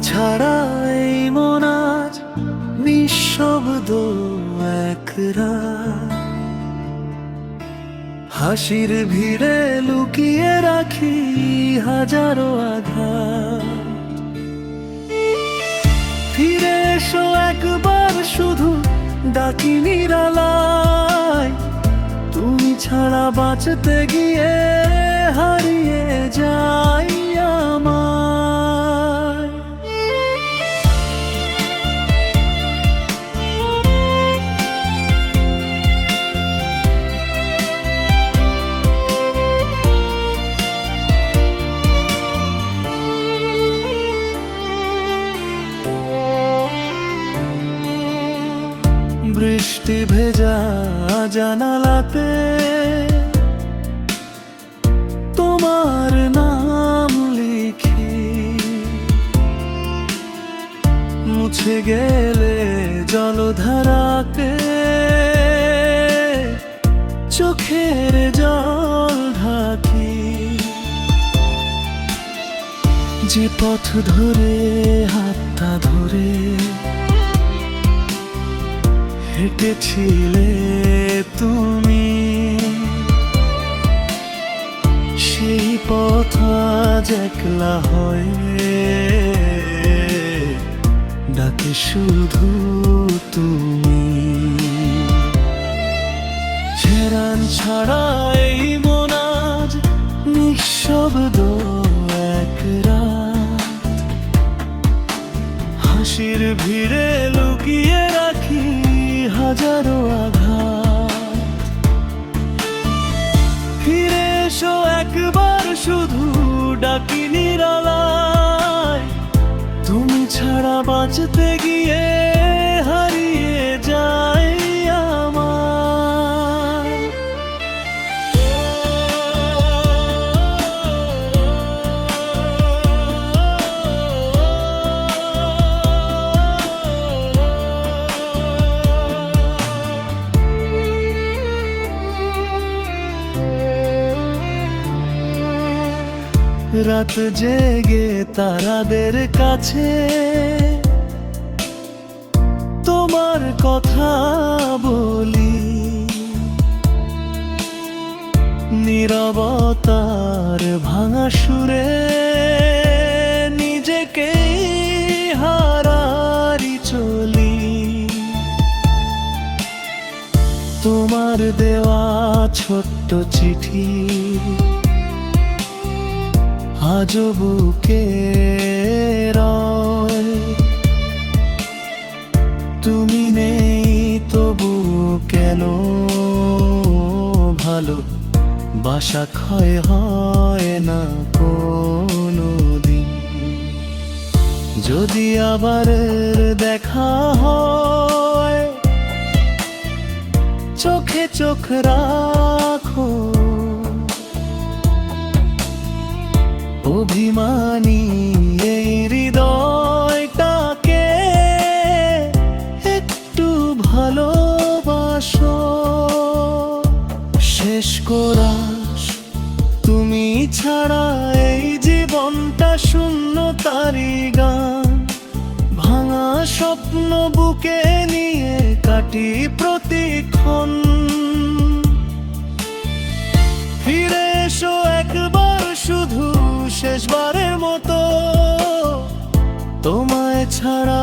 ছাড়া এই মন আজ নিঃশব্দ এক রাত। হাসির ভিড়ে লুকিয়ে রাখি হাজারো আঘাত। ফিরে এসো একবার শুধু ডাকি নিরালায়, তুমি ছাড়া বাঁচতে গিয়ে হারিয়ে যাই আমায়। বৃষ্টি ভেজা জানালাতে তোমার নাম লিখি, মুছে গেলে জলধারাতে চোখের জল ঢাকি। যে পথ ধরে হাতটা ধরে হেঁটেছিলে তুমি, সেই পথ আজ একলা হয়ে ডাকে শুধু তুমি। ছেড়ান ছাড়া এই মন আজ নিঃশব্দ এক রাত। হাসির ভিড়ে লুকিয়ে রাখি হাজারো আঘাত। ফিরে এসো একবার শুধু ডাকি নিরালায়, তুমি ছাড়া বাঁচতে গিয়ে হারিয়ে যাই আমায়। রাত জেগে তারাদের কাছে তোমার কথা বলি, নীরবতার ভাঙা সুরে নিজেকে হারারি চলি। তোমার দেওয়া ছোট্ট চিঠি আজও বুকে রয়। তুমি নেই তবু কেন ভালো বাসা ক্ষয় হয় না কোনো দিন। যদি আবার দেখা হয় চোখে চোখ রাখো, অভিমানী এই হৃদয়টাকে একটু ভালোবাসো। শেষ কোরাস তুমি ছাড়া এই জীবনটা শূন্য তারি গান। ভাঙা স্বপ্ন বুকে নিয়ে কাটি প্রতিক্ষণ। ফিরে এসো একবার শুধু শেষবারের মতো, তোমায় ছাড়া